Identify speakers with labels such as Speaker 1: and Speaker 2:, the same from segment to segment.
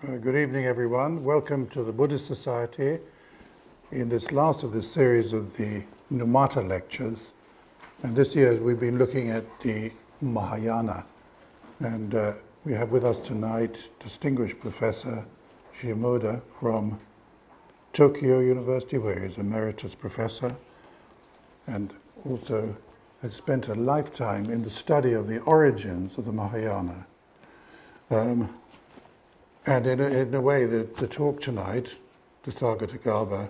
Speaker 1: Good evening, everyone. Welcome to the Buddhist Society in this last of this series of the Numata lectures. And this year we've been looking at the Mahayana. And we have with us tonight distinguished Professor Shimoda from Tokyo University, where he's Emeritus Professor, and also has spent a lifetime in the study of the origins of the Mahayana. And in a way, the talk tonight, Tathāgatagarbha,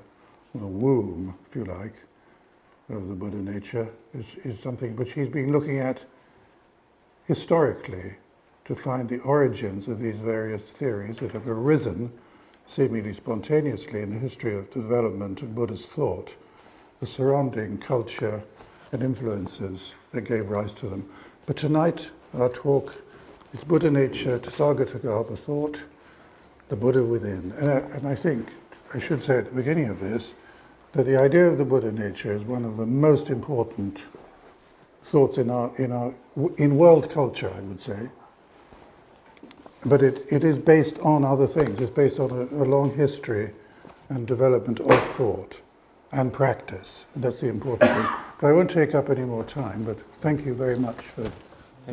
Speaker 1: the womb, if you like, of the Buddha nature, is something which he's been looking at historically to find the origins of these various theories that have arisen seemingly spontaneously in the history of development of Buddhist thought, the surrounding culture and influences that gave rise to them. But tonight, our talk is Buddha nature, Tathāgatagarbha thought, the Buddha within. And I think I should say at the beginning of this that the idea of the Buddha nature is one of the most important thoughts in world culture, I would say. But it is based on other things. It's based on a long history and development of thought and practice. That's the important thing. But I won't take up any more time, but thank you very much for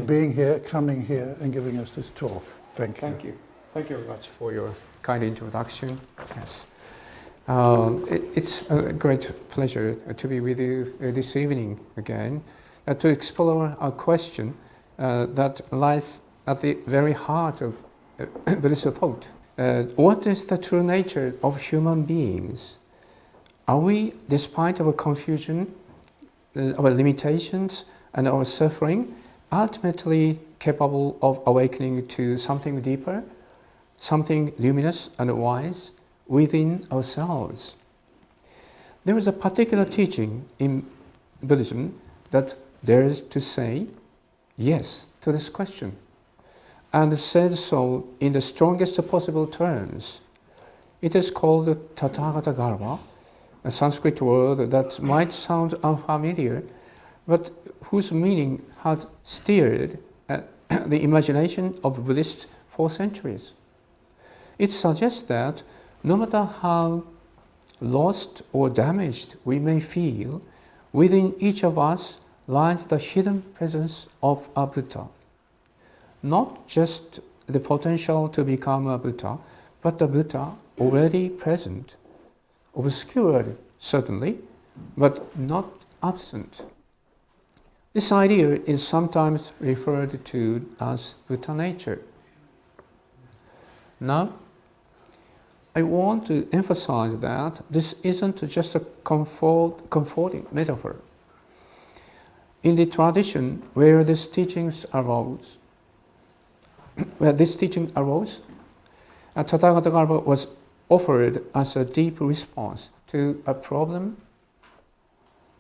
Speaker 1: being here, coming here, and giving us this talk. Thank you.
Speaker 2: Thank you. Thank you very much for your kind introduction. Yes. It's a great pleasure to be with you this evening again, to explore a question that lies at the very heart of Buddhist thought. What is the true nature of human beings? Are we, despite our confusion, our limitations, and our suffering, ultimately capable of awakening to something deeper, something luminous and wise within ourselves? There is a particular teaching in Buddhism that dares to say yes to this question, and says so in the strongest possible terms. It is called Tathāgatagarbha, a Sanskrit word that might sound unfamiliar, but whose meaning has steered the imagination of Buddhists for centuries. It suggests that no matter how lost or damaged we may feel, within each of us lies the hidden presence of a Buddha. Not just the potential to become a Buddha, but the Buddha already present, obscured certainly, but not absent. This idea is sometimes referred to as Buddha nature. Now, I want to emphasize that this isn't just a comforting metaphor. In the tradition where this teaching arose, Tathāgatagarbha was offered as a deep response to a problem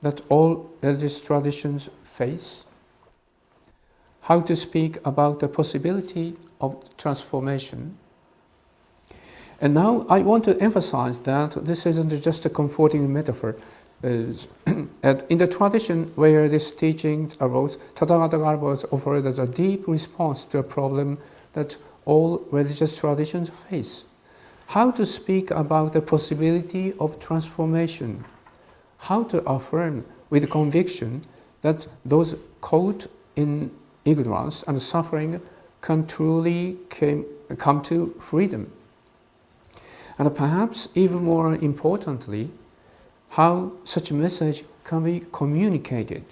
Speaker 2: that all religious traditions face: how to speak about the possibility of transformation. And now I want to emphasize that this isn't just a comforting metaphor. In the tradition where this teaching arose, Tathāgatagarbha was offered as a deep response to a problem that all religious traditions face: how to speak about the possibility of transformation, how to affirm with conviction that those caught in ignorance and suffering can truly come to freedom. And perhaps even more importantly, how such a message can be communicated,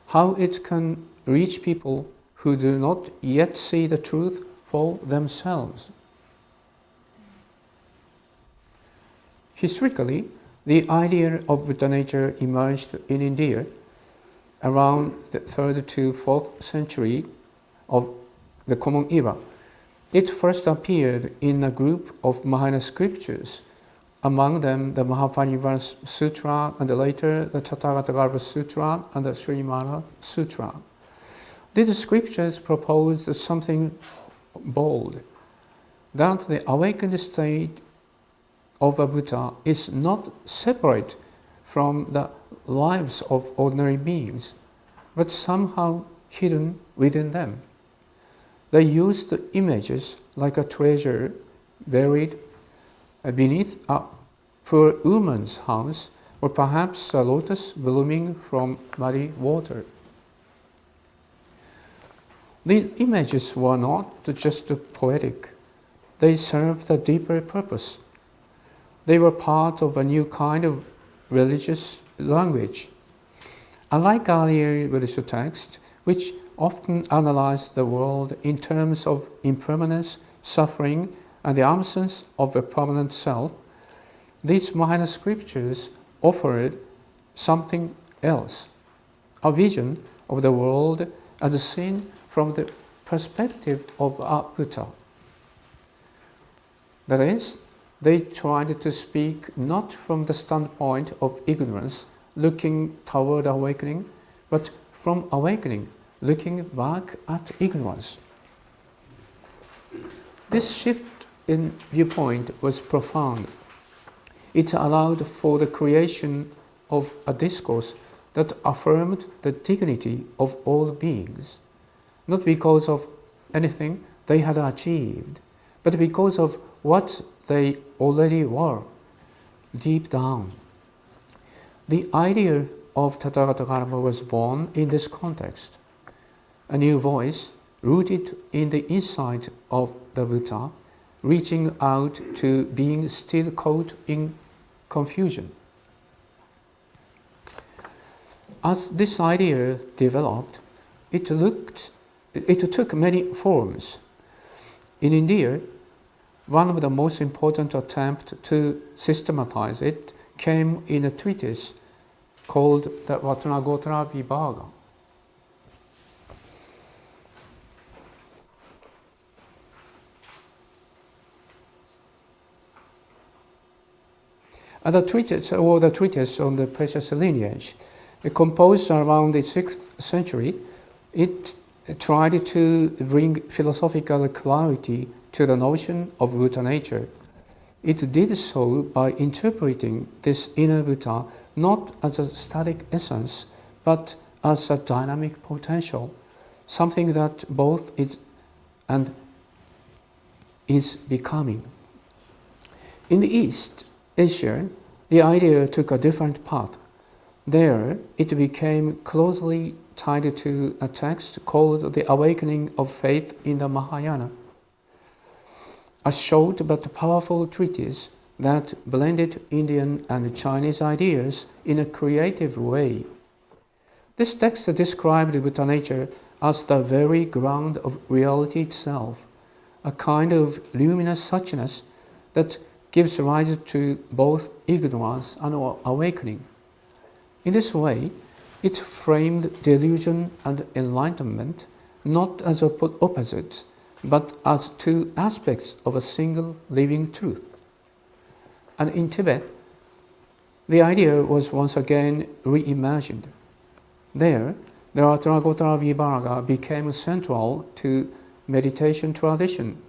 Speaker 2: how it can reach people who do not yet see the truth for themselves. Historically, the idea of Buddha nature emerged in India around the 3rd to 4th century of the Common Era. It first appeared in a group of Mahayana scriptures, among them the Mahayana Sutra, and later the Tathāgatagarbha Sutra and the Srimana Sutra. These scriptures proposed something bold, that the awakened state of a Buddha is not separate from the lives of ordinary beings, but somehow hidden within them. They used images like a treasure buried beneath a poor woman's house, or perhaps a lotus blooming from muddy water. These images were not just poetic, they served a deeper purpose. They were part of a new kind of religious language. Unlike earlier Buddhist texts, which often analyzed the world in terms of impermanence, suffering, and the absence of a permanent self, these Mahayana scriptures offered something else, a vision of the world as seen from the perspective of a Buddha. That is, they tried to speak not from the standpoint of ignorance, looking toward awakening, but from awakening, looking back at ignorance. This shift in viewpoint was profound. It allowed for the creation of a discourse that affirmed the dignity of all beings, not because of anything they had achieved, but because of what they already were, deep down. The idea of Tathāgatagarbha was born in this context. A new voice, rooted in the insight of the Buddha, reaching out to being still caught in confusion. As this idea developed, it took many forms. In India, one of the most important attempts to systematize it came in a treatise called the Gatagarbha Vibhaga. The treatise on the precious lineage, composed around the 6th century, it tried to bring philosophical clarity to the notion of Buddha nature. It did so by interpreting this inner Buddha not as a static essence, but as a dynamic potential, something that both is and is becoming. In the East, Asia, the idea took a different path. There, it became closely tied to a text called The Awakening of Faith in the Mahayana, a short but powerful treatise that blended Indian and Chinese ideas in a creative way. This text described Buddha nature as the very ground of reality itself, a kind of luminous suchness that gives rise to both ignorance and awakening. In this way, it framed delusion and enlightenment not as opposites, but as two aspects of a single living truth. And in Tibet, the idea was once again reimagined. There, the Tathāgatagarbha Vibhaga became central to meditation tradition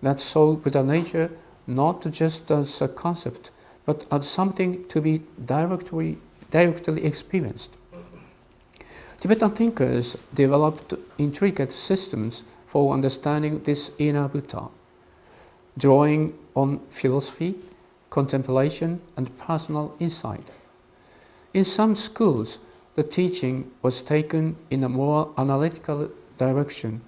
Speaker 2: that saw Buddha nature not just as a concept, but as something to be directly experienced. Tibetan thinkers developed intricate systems for understanding this inner Buddha, drawing on philosophy, contemplation, and personal insight. In some schools, the teaching was taken in a more analytical direction.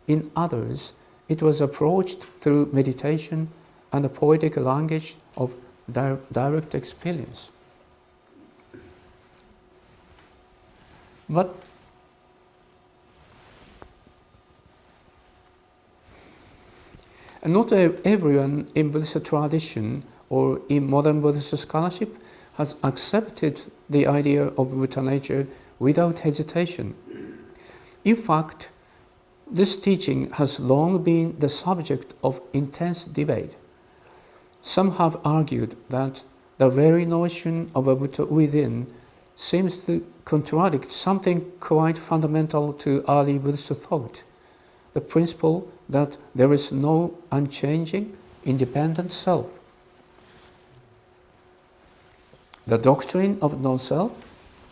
Speaker 2: In others, it was approached through meditation and the poetic language of direct experience. But not everyone in Buddhist tradition or in modern Buddhist scholarship has accepted the idea of Buddha nature without hesitation. In fact, this teaching has long been the subject of intense debate. Some have argued that the very notion of a Buddha within seems to contradict something quite fundamental to early Buddhist thought, the principle that there is no unchanging, independent self. The doctrine of non-self,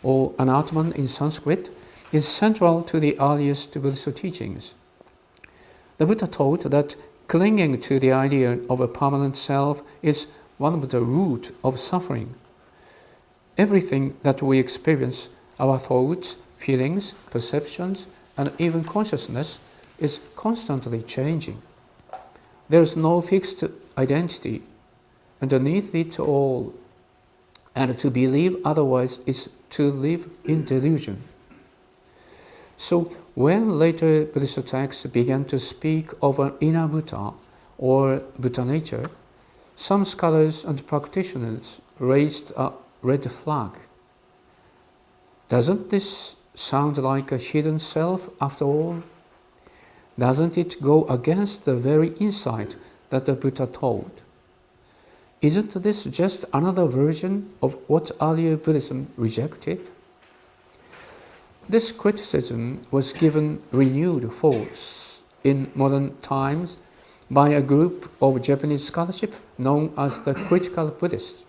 Speaker 2: or anatman in Sanskrit, is central to the earliest Buddhist teachings. The Buddha taught that clinging to the idea of a permanent self is one of the root of suffering. Everything that we experience, our thoughts, feelings, perceptions, and even consciousness, is constantly changing. There is no fixed identity underneath it all, and to believe otherwise is to live in delusion. So when later Buddhist texts began to speak of an inner Buddha or Buddha nature, some scholars and practitioners raised a red flag. Doesn't this sound like a hidden self after all? Doesn't it go against the very insight that the Buddha taught? Isn't this just another version of what earlier Buddhism rejected? This criticism was given renewed force in modern times by a group of Japanese scholarship known as the critical Buddhists.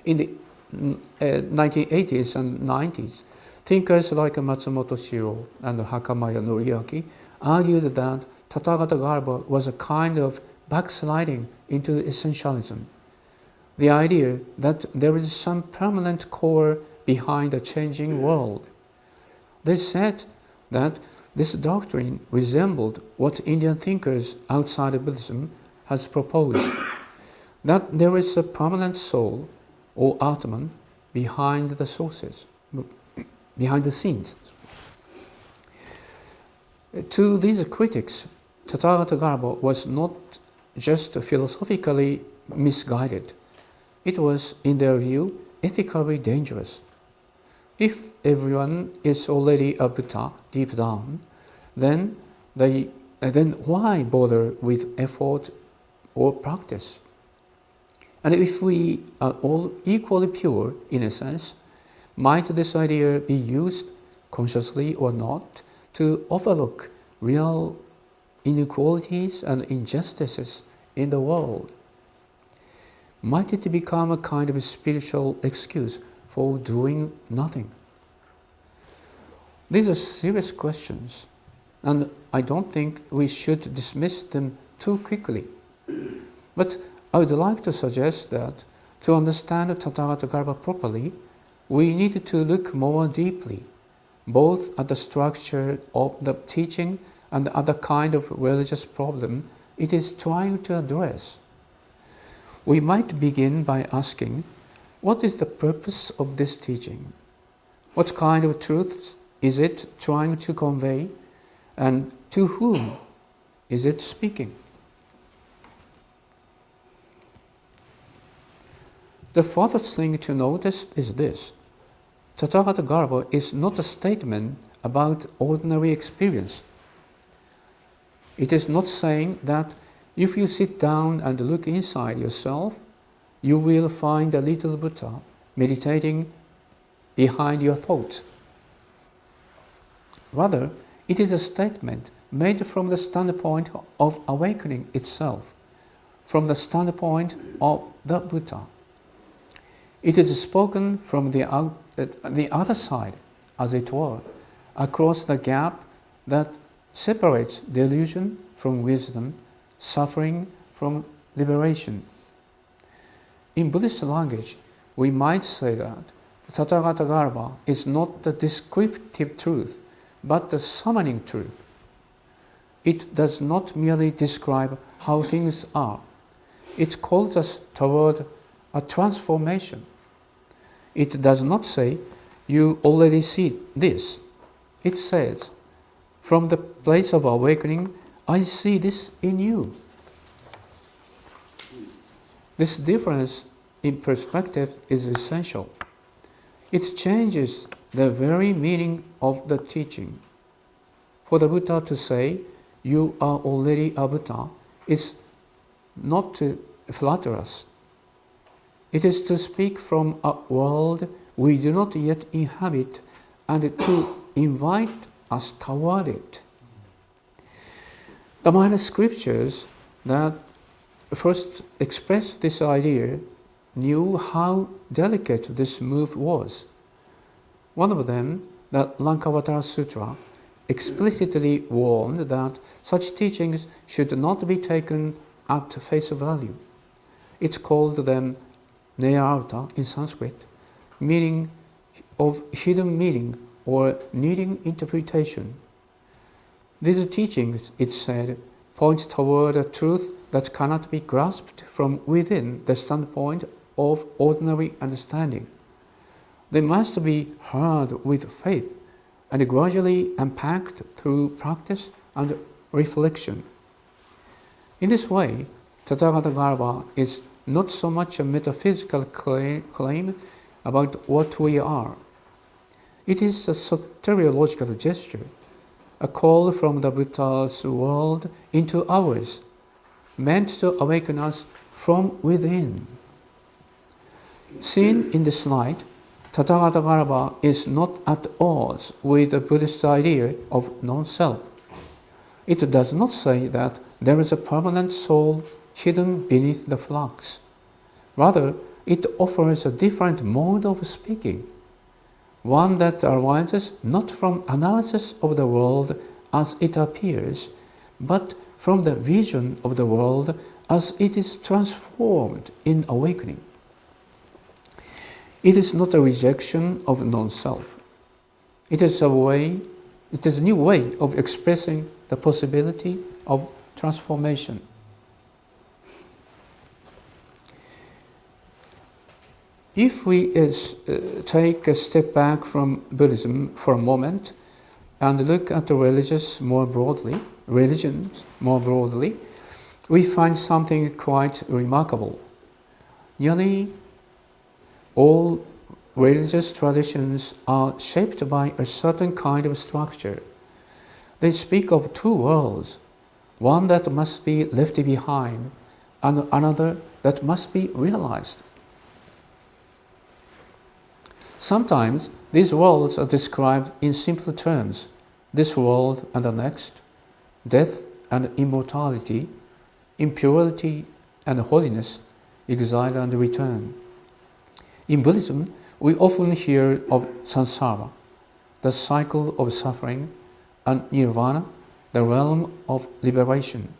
Speaker 2: In the 1980s and 90s, thinkers like Matsumoto Shiro and Hakamaya Noriaki argued that Tathāgatagarbha was a kind of backsliding into essentialism, the idea that there is some permanent core behind the changing world. They said that this doctrine resembled what Indian thinkers outside of Buddhism has proposed, that there is a permanent soul or Atman behind the sources, behind the scenes. To these critics, Tathāgatagarbha was not just philosophically misguided. It was, in their view, ethically dangerous. If everyone is already a Buddha deep down, then why bother with effort or practice? And if we are all equally pure, in a sense, might this idea be used, consciously or not, to overlook real inequalities and injustices in the world? Might it become a kind of a spiritual excuse for doing nothing? These are serious questions, and I don't think we should dismiss them too quickly. But I would like to suggest that to understand Tathāgatagarbha properly, we need to look more deeply, both at the structure of the teaching and the other kind of religious problem it is trying to address. We might begin by asking, what is the purpose of this teaching? What kind of truths is it trying to convey, and to whom is it speaking? The first thing to notice is this: Tathāgatagarbha is not a statement about ordinary experience. It is not saying that if you sit down and look inside yourself, you will find a little Buddha meditating behind your thoughts. Rather, it is a statement made from the standpoint of awakening itself, from the standpoint of the Buddha. It is spoken from the other side, as it were, across the gap that separates delusion from wisdom, suffering from liberation. In Buddhist language, we might say that Tathāgatagarbha is not the descriptive truth, but the summoning truth. It does not merely describe how things are. It calls us toward a transformation. It does not say, you already see this. It says, from the place of awakening, I see this in you. This difference in perspective is essential. It changes the very meaning of the teaching. For the Buddha to say, you are already a Buddha, is not to flatter us. It is to speak from a world we do not yet inhabit and to invite us toward it. The minor scriptures that first expressed this idea knew how delicate this move was. One of them, the Lankavatara Sutra, explicitly warned that such teachings should not be taken at face value. It's called them Nayarta in Sanskrit, meaning of hidden meaning or needing interpretation. These teachings, it said, point toward a truth that cannot be grasped from within the standpoint of ordinary understanding. They must be heard with faith and gradually unpacked through practice and reflection. In this way, Tathāgatagarbha is not so much a metaphysical claim about what we are. It is a soteriological gesture, a call from the Buddha's world into ours, meant to awaken us from within. Seen in this light, Tathāgatagarbha is not at odds with the Buddhist idea of non-self. It does not say that there is a permanent soul hidden beneath the flux. Rather, it offers a different mode of speaking, one that arises not from analysis of the world as it appears, but from the vision of the world as it is transformed in awakening. It is not a rejection of non-self. It is a new way of expressing the possibility of transformation. If we take a step back from Buddhism for a moment and look at the religions more broadly, we find something quite remarkable. Nearly all religious traditions are shaped by a certain kind of structure. They speak of two worlds, one that must be left behind and another that must be realized. Sometimes these worlds are described in simple terms: this world and the next, death and immortality, impurity and holiness, exile and return. In Buddhism, we often hear of samsara, the cycle of suffering, and nirvana, the realm of liberation.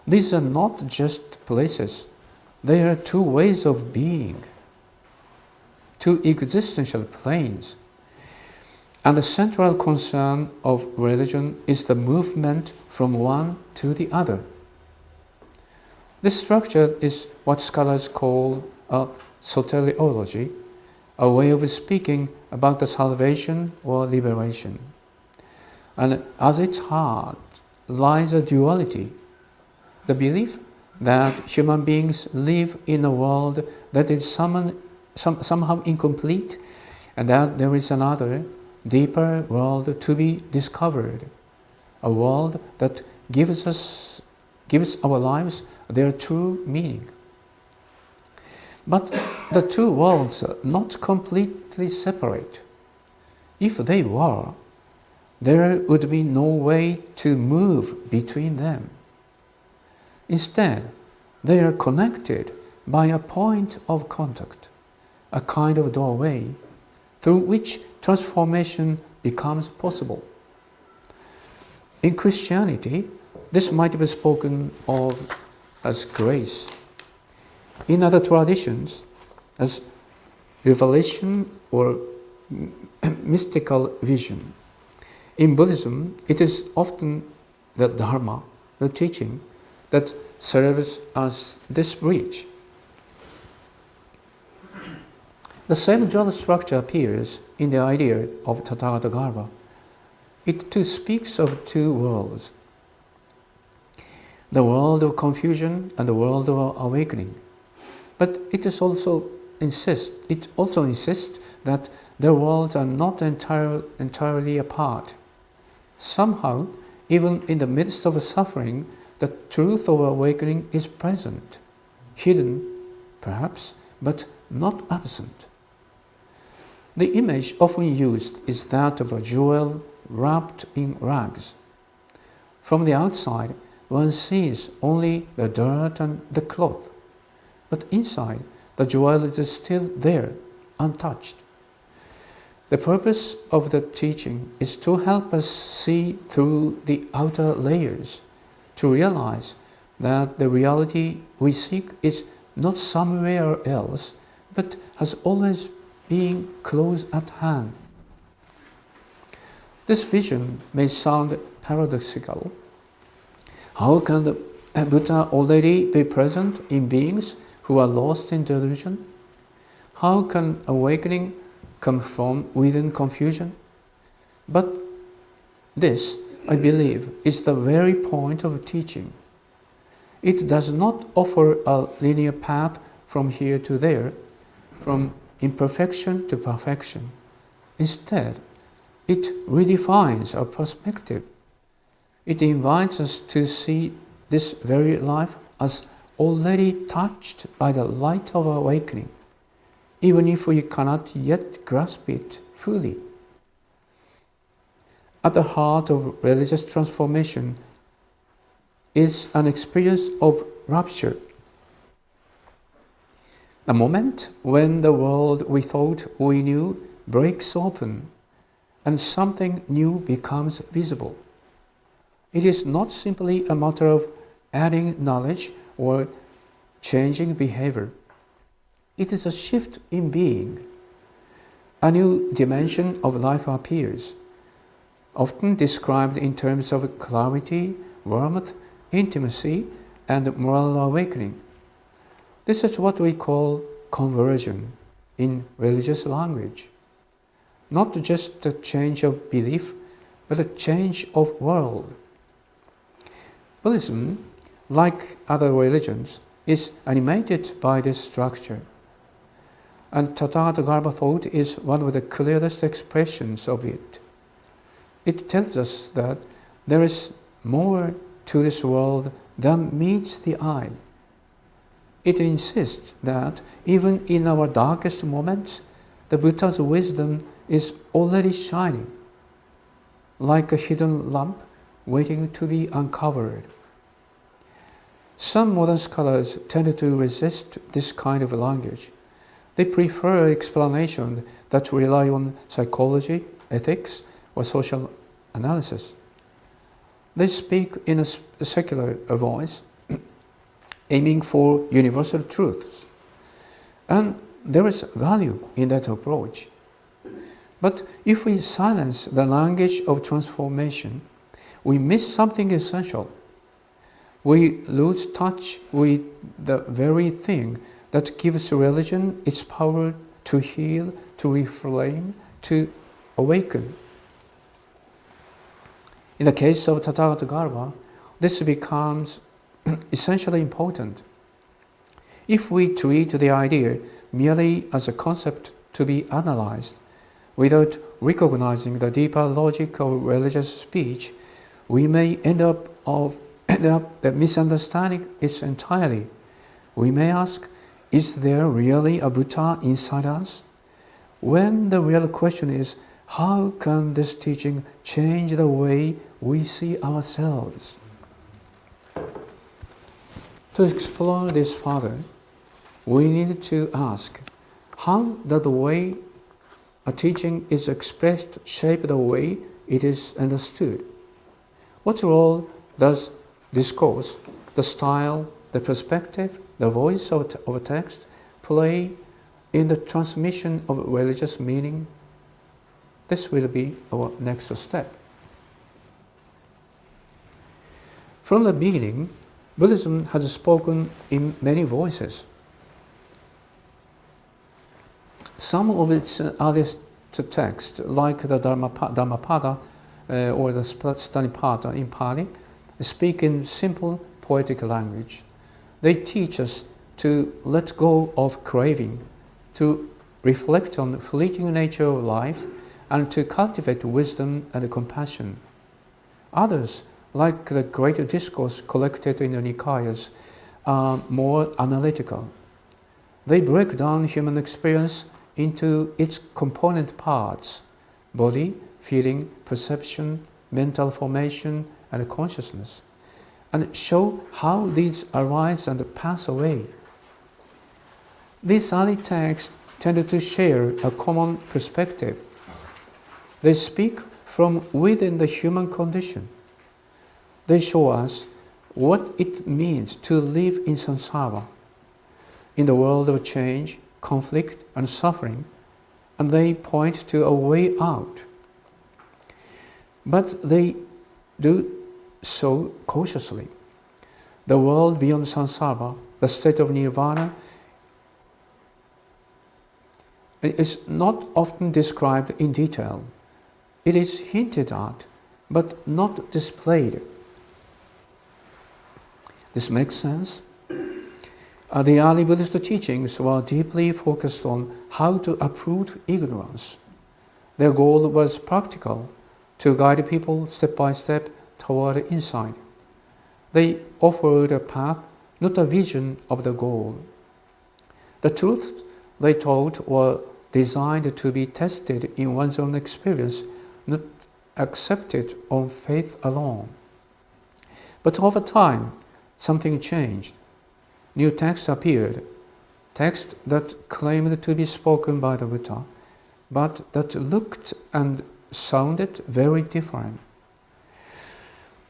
Speaker 2: These are not just places, they are two ways of being, two existential planes. And the central concern of religion is the movement from one to the other. This structure is what scholars call a soteriology, a way of speaking about the salvation or liberation. And at its heart lies a duality, the belief that human beings live in a world that is somehow incomplete, and that there is another, deeper world to be discovered, a world that gives our lives their true meaning. But the two worlds are not completely separate. If they were, there would be no way to move between them. Instead, they are connected by a point of contact, a kind of doorway through which transformation becomes possible. In Christianity, this might be spoken of as grace. In other traditions, as revelation or mystical vision. In Buddhism, it is often the Dharma, the teaching, that serves as this bridge. The same dual structure appears in the idea of Tathāgatagarbha. It too speaks of two worlds, the world of confusion and the world of awakening. But it also insists that the worlds are not entirely apart. Somehow, even in the midst of suffering, the truth of awakening is present, hidden, perhaps, but not absent. The image often used is that of a jewel wrapped in rags. From the outside, one sees only the dirt and the cloth, but inside, the jewel is still there, untouched. The purpose of the teaching is to help us see through the outer layers, to realize that the reality we seek is not somewhere else, but has always been close at hand. This vision may sound paradoxical. How can the Buddha already be present in beings who are lost in delusion? How can awakening come from within confusion? But this, I believe, is the very point of teaching. It does not offer a linear path from here to there, from imperfection to perfection. Instead, it redefines our perspective. It invites us to see this very life as already touched by the light of awakening, even if we cannot yet grasp it fully. At the heart of religious transformation is an experience of rupture. The moment when the world we thought we knew breaks open and something new becomes visible. It is not simply a matter of adding knowledge or changing behavior. It is a shift in being. A new dimension of life appears, often described in terms of clarity, warmth, intimacy, and moral awakening. This is what we call conversion in religious language. Not just a change of belief, but a change of world. Buddhism, like other religions, is animated by this structure. And Tathāgatagarbha thought is one of the clearest expressions of it. It tells us that there is more to this world than meets the eye. It insists that even in our darkest moments, the Buddha's wisdom is already shining, like a hidden lamp waiting to be uncovered. Some modern scholars tend to resist this kind of language. They prefer explanations that rely on psychology, ethics, or social analysis. They speak in a secular voice, aiming for universal truths. And there is value in that approach. But if we silence the language of transformation, we miss something essential. We lose touch with the very thing that gives religion its power to heal, to reframe, to awaken. In the case of Tathāgatagarbha, this becomes essentially important. If we treat the idea merely as a concept to be analyzed, without recognizing the deeper logic of religious speech, we may end up misunderstanding it entirely. We may ask, is there really a Buddha inside us? When the real question is, how can this teaching change the way we see ourselves? To explore this further, we need to ask, how does the way a teaching is expressed shape the way it is understood? What role does discourse, the style, the perspective, the voice of a text play in the transmission of religious meaning? This will be our next step. From the beginning, Buddhism has spoken in many voices. Some of its earliest texts, like the Dhammapada or the Stanipada in Pali, speak in simple poetic language. They teach us to let go of craving, to reflect on the fleeting nature of life, and to cultivate wisdom and compassion. Others, like the great discourse collected in the Nikayas, are more analytical. They break down human experience into its component parts: body, feeling, perception, mental formation, and consciousness, and show how these arise and pass away. These early texts tended to share a common perspective. They speak from within the human condition. They show us what it means to live in samsara, in the world of change, conflict, and suffering, and they point to a way out. But they do so cautiously. The world beyond samsara, the state of nirvana, is not often described in detail. It is hinted at, but not displayed. This makes sense. The early Buddhist teachings were deeply focused on how to uproot ignorance. Their goal was practical, to guide people step by step toward insight. They offered a path, not a vision of the goal. The truths they taught were designed to be tested in one's own experience, not accepted on faith alone. But over time, something changed. New texts appeared, texts that claimed to be spoken by the Buddha, but that looked and sounded very different.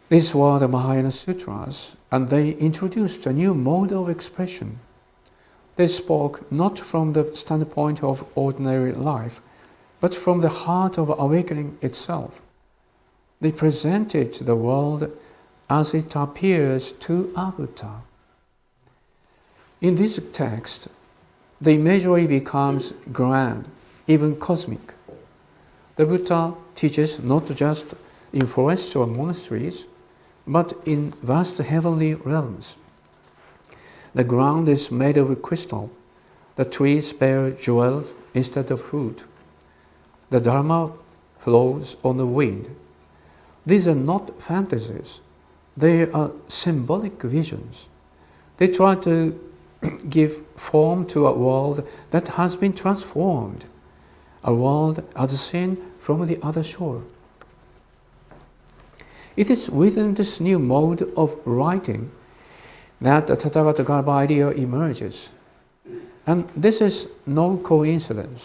Speaker 2: These were the Mahayana Sutras, and they introduced a new mode of expression. They spoke not from the standpoint of ordinary life, but from the heart of awakening itself. They presented the world as it appears to a Buddha. In this text, the imagery becomes grand, even cosmic. The Buddha teaches not just in forests or monasteries, but in vast heavenly realms. The ground is made of crystal. The trees bear jewels instead of fruit. The Dharma flows on the wind. These are not fantasies. They are symbolic visions. They try to give form to a world that has been transformed, a world as seen from the other shore. It is within this new mode of writing that the Tathāgatagarbha idea emerges. And this is no coincidence,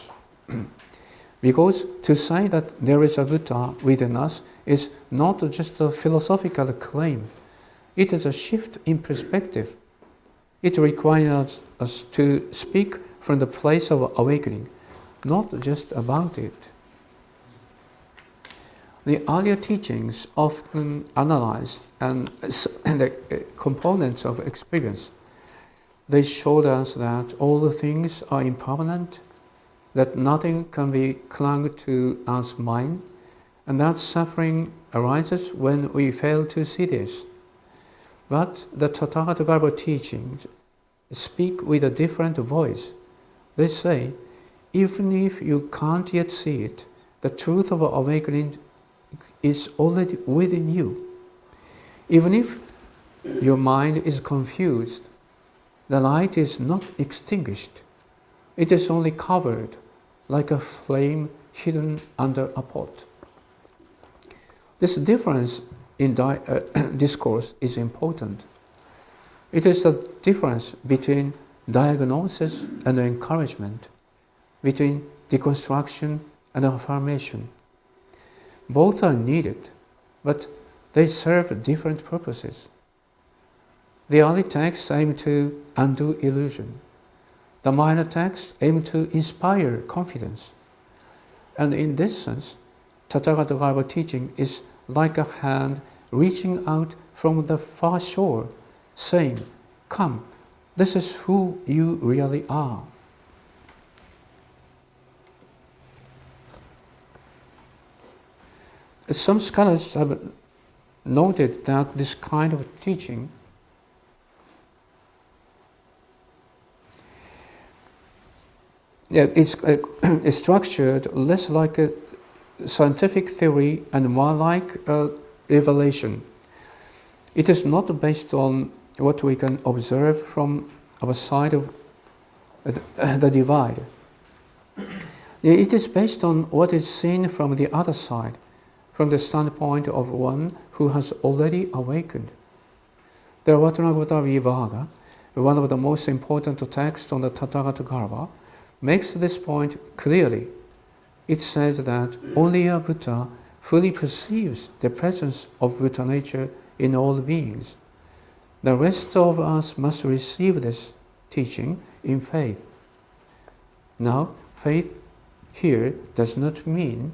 Speaker 2: because to say that there is a Buddha within us is not just a philosophical claim. It is a shift in perspective. It requires us to speak from the place of awakening, not just about it. The earlier teachings often analyzed the components of experience. They showed us that all the things are impermanent, that nothing can be clung to as mine, and that suffering arises when we fail to see this. But the Tathāgatagarbha teachings speak with a different voice. They say, even if you can't yet see it, the truth of awakening is already within you. Even if your mind is confused, the light is not extinguished. It is only covered like a flame hidden under a pot. This difference in discourse is important. It is the difference between diagnosis and encouragement, between deconstruction and affirmation. Both are needed, but they serve different purposes. The early texts aim to undo illusion. The minor texts aim to inspire confidence. And in this sense, Tathāgatagarbha teaching is like a hand reaching out from the far shore, saying, "Come, this is who you really are." Some scholars have noted that this kind of teaching is structured less like a scientific theory and more like a revelation. It is not based on what we can observe from our side of the divide. It is based on what is seen from the other side, from the standpoint of one who has already awakened. The Vattanagata Vivāga, one of the most important texts on the Tathāgatagarbha, makes this point clearly. it says that only a Buddha fully perceives the presence of Buddha nature in all beings. The rest of us must receive this teaching in faith. Now, faith here does not mean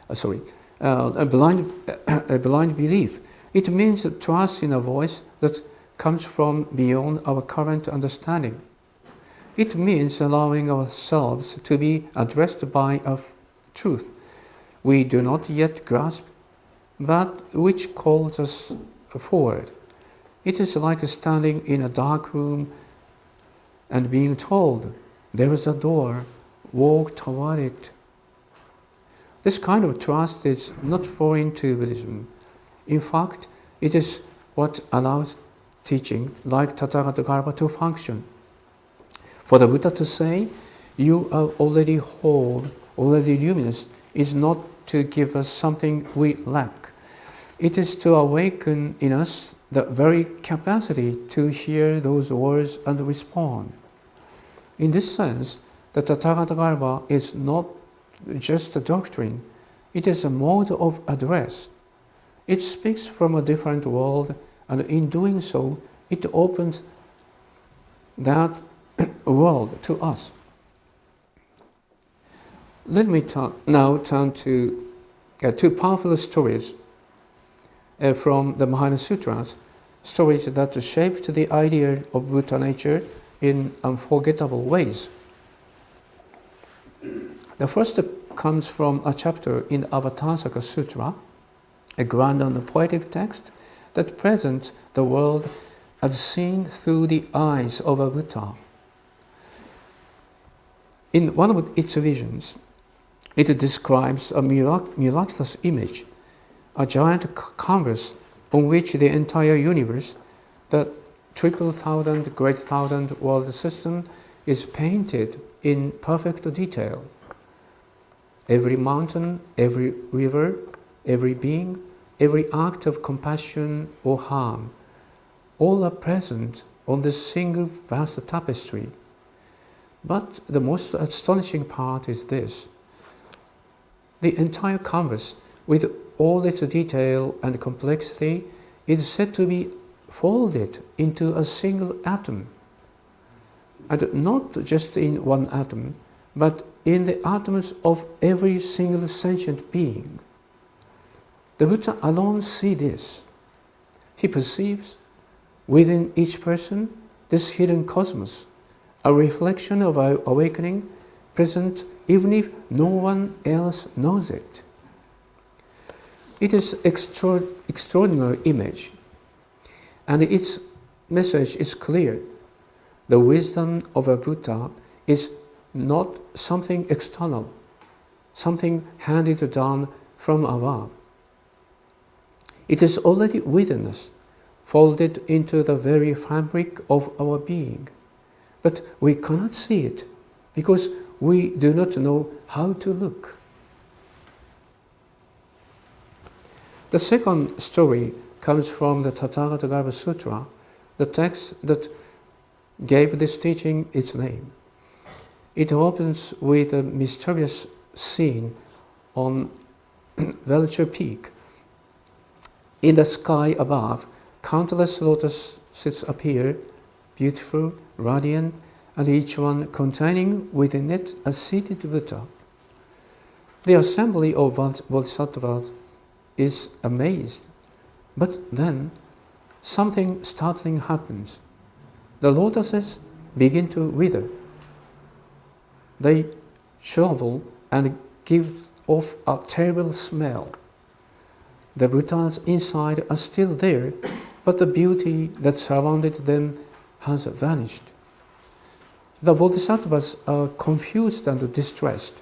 Speaker 2: a blind belief. It means trust in a voice that comes from beyond our current understanding. It means allowing ourselves to be addressed by a truth we do not yet grasp, but which calls us forward. It is like standing in a dark room and being told, there is a door, walk toward it. This kind of trust is not foreign to Buddhism. In fact, it is what allows teaching like Tathāgatagarbha to function. For the Buddha to say, you are already whole, already luminous, is not to give us something we lack. It is to awaken in us the very capacity to hear those words and respond. In this sense, the Tathāgatagarbha is not just a doctrine, it is a mode of address. It speaks from a different world, and in doing so, it opens that world to us. Let me now turn to two powerful stories from the Mahayana Sutras, stories that shaped the idea of Buddha nature in unforgettable ways. The first comes from a chapter in the Avatamsaka Sutra, a grand and poetic text that presents the world as seen through the eyes of a Buddha. In one of its visions, it describes a miraculous image, a giant canvas on which the entire universe, the 1,000 great thousand world system, is painted in perfect detail. Every mountain, every river, every being, every act of compassion or harm, all are present on this single vast tapestry. But the most astonishing part is this. The entire canvas, with all its detail and complexity, is said to be folded into a single atom. And not just in one atom, but in the atoms of every single sentient being. The Buddha alone sees this. He perceives within each person this hidden cosmos, a reflection of our awakening, present even if no one else knows it. It is an extraordinary image, and its message is clear. The wisdom of a Buddha is not something external, something handed down from above. It is already within us, folded into the very fabric of our being. But we cannot see it because we do not know how to look. The second story comes from the Tathāgatagarbha Sutra, the text that gave this teaching its name. It opens with a mysterious scene on Vulture Peak. In the sky above, countless lotuses appear, beautiful, radiant, and each one containing within it a seated Buddha. The assembly of Bodhisattvas is amazed, but then something startling happens. The lotuses begin to wither. They shrivel and give off a terrible smell. The Buddhas inside are still there, but the beauty that surrounded them has vanished. The Bodhisattvas are confused and distressed.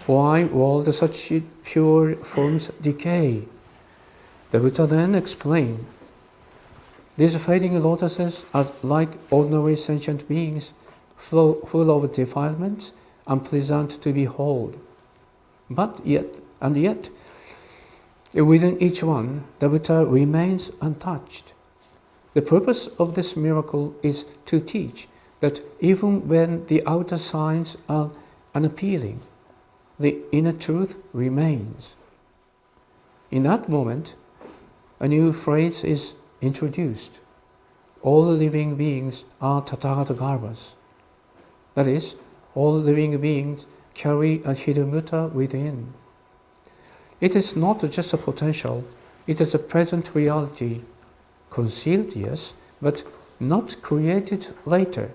Speaker 2: Why will such pure forms decay? The Buddha then explained, these fading lotuses are like ordinary sentient beings, full of defilements, unpleasant to behold. But yet, within each one, the Buddha remains untouched, The purpose of this miracle is to teach that even when the outer signs are unappealing, the inner truth remains. In that moment, a new phrase is introduced. All living beings are Tathāgatagarbhas. That is, all living beings carry a hidden Buddha within. It is not just a potential, it is a present reality, concealed, yes, but not created later.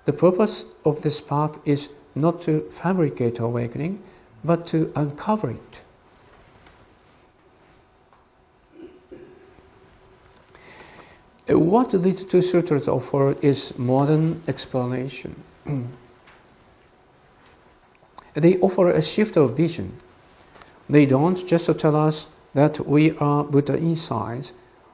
Speaker 2: The purpose of this path is not to fabricate awakening, but to uncover it. What these two sutras offer is modern explanation. They offer a shift of vision. They don't just tell us that we are Buddha inside.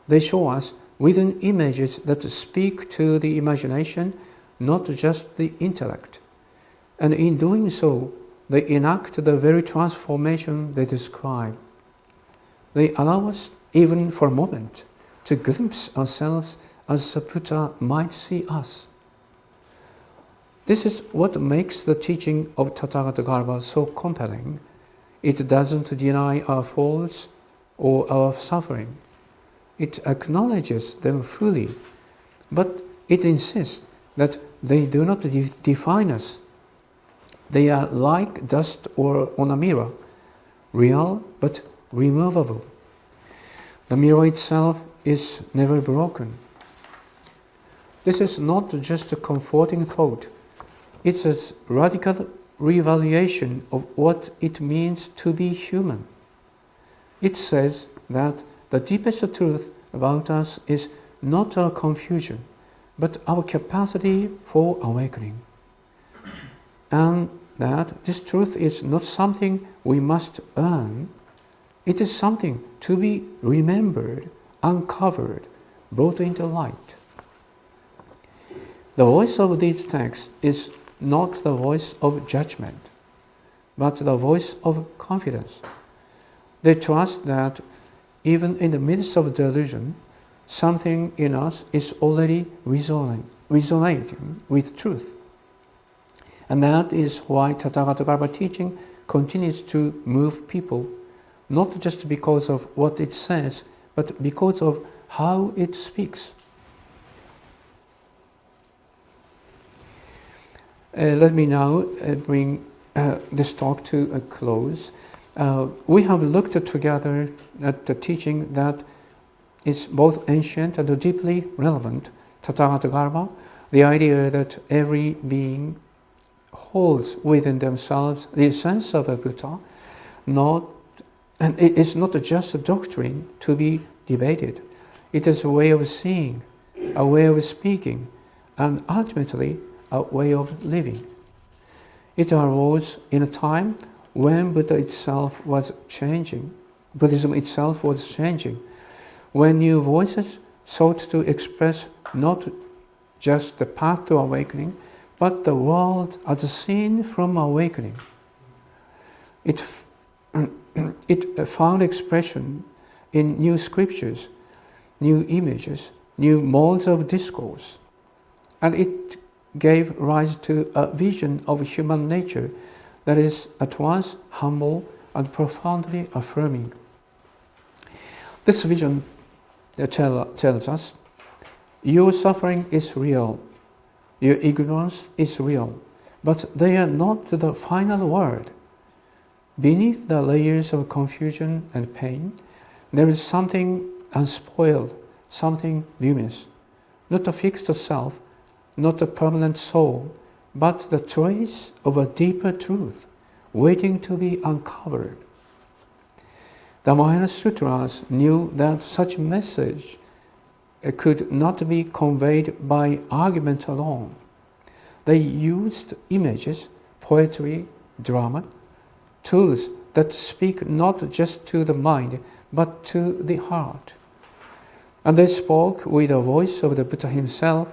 Speaker 2: They show us within images that speak to the imagination, not just the intellect. And in doing so, they enact the very transformation they describe. They allow us, even for a moment, to glimpse ourselves as a Buddha might see us. This is what makes the teaching of Tathāgatagarbha so compelling. It doesn't deny our faults or our suffering. It acknowledges them fully, but it insists that they do not define us. They are like dust or on a mirror, real but removable. The mirror itself is never broken. This is not just a comforting thought. It's a radical reevaluation of what it means to be human. It says that the deepest truth about us is not our confusion, but our capacity for awakening. And that this truth is not something we must earn. It is something to be remembered, uncovered, brought into light. The voice of these texts is not the voice of judgment, but the voice of confidence. They trust that even in the midst of delusion, something in us is already resonating with truth. And that is why Tathāgatagarbha teaching continues to move people, not just because of what it says, but because of how it speaks. Let me now bring this talk to a close. We have looked together at the teaching that is both ancient and deeply relevant, Tathāgatagarbha, the idea that every being holds within themselves the essence of a Buddha, and it is not just a doctrine to be debated. It is a way of seeing, a way of speaking, and ultimately a way of living. It arose in a time when Buddhism itself was changing, when new voices sought to express not just the path to awakening, but the world as seen from awakening. It found expression in new scriptures, new images, new modes of discourse, and it gave rise to a vision of human nature that is at once humble and profoundly affirming. This vision tells us, your suffering is real, your ignorance is real, but they are not the final word. Beneath the layers of confusion and pain, there is something unspoiled, something luminous, not a fixed self, not a permanent soul, but the trace of a deeper truth waiting to be uncovered. The Mahayana Sutras knew that such message could not be conveyed by argument alone. They used images, poetry, drama, tools that speak not just to the mind, but to the heart. And they spoke with the voice of the Buddha himself,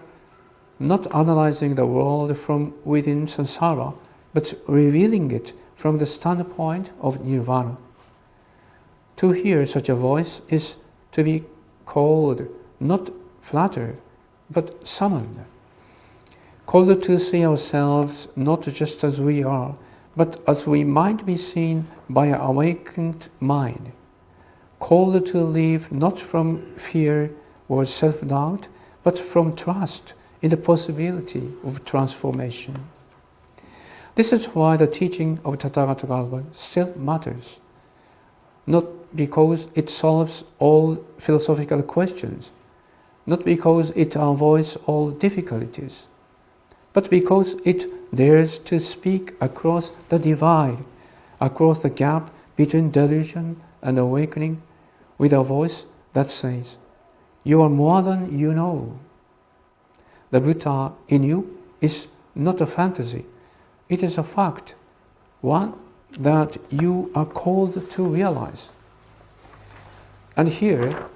Speaker 2: not analyzing the world from within samsara, but revealing it from the standpoint of nirvana. To hear such a voice is to be called not flattered, but summoned. Called to see ourselves not just as we are, but as we might be seen by an awakened mind. Called to live not from fear or self-doubt, but from trust in the possibility of transformation. This is why the teaching of Tathāgatagarbha still matters, not because it solves all philosophical questions, not because it avoids all difficulties, but because it dares to speak across the divide, across the gap between delusion and awakening, with a voice that says, "You are more than you know." The Buddha in you is not a fantasy, it is a fact, one that you are called to realize. And here,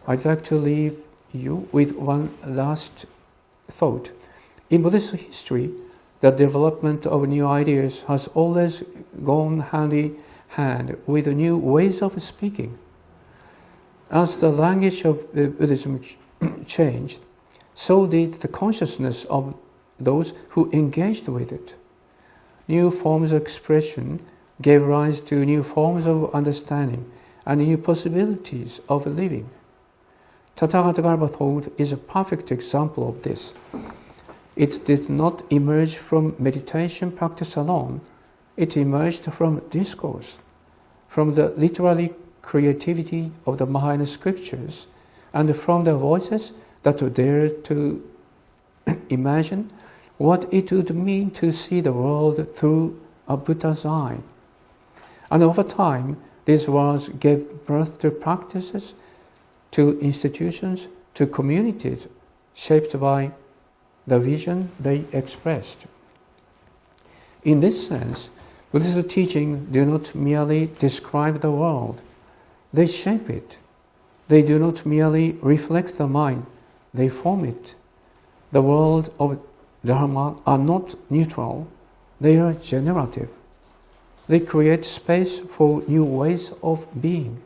Speaker 2: I'd like to leave you with one last thought. In Buddhist history, the development of new ideas has always gone hand in hand with new ways of speaking. As the language of Buddhism changed, so did the consciousness of those who engaged with it. New forms of expression gave rise to new forms of understanding and new possibilities of living. Tathāgatagarbha thought is a perfect example of this. It did not emerge from meditation practice alone, it emerged from discourse, from the literary creativity of the Mahayana scriptures, and from the voices that dared to imagine what it would mean to see the world through a Buddha's eye. And over time, these words gave birth to practices, to institutions, to communities shaped by the vision they expressed. In this sense, Buddhist teaching do not merely describe the world, they shape it. They do not merely reflect the mind, they form it. The world of Dharma are not neutral, they are generative. They create space for new ways of being.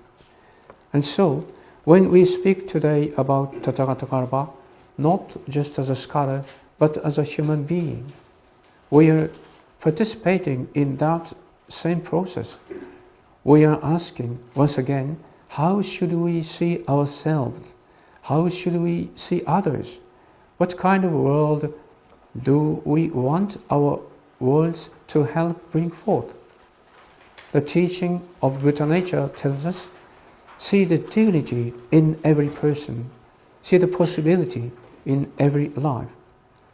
Speaker 2: And so, when we speak today about Tathāgatagarbha, not just as a scholar, but as a human being, we are participating in that same process. We are asking, once again, how should we see ourselves? How should we see others? What kind of world do we want our words to help bring forth? The teaching of Buddha nature tells us, see the dignity in every person, see the possibility in every life.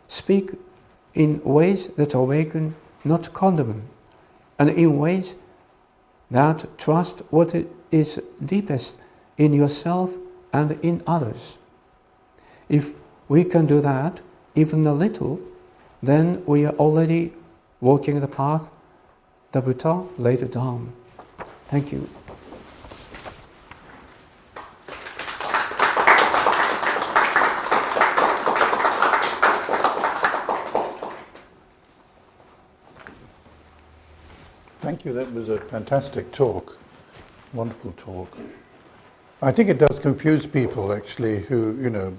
Speaker 2: Speak in ways that awaken, not condemn, and in ways that trust what is deepest in yourself and in others. If we can do that, even a little, then we are already walking the path the Buddha laid down. Thank you.
Speaker 1: Thank you. That was a fantastic talk. Wonderful talk. I think it does confuse people actually who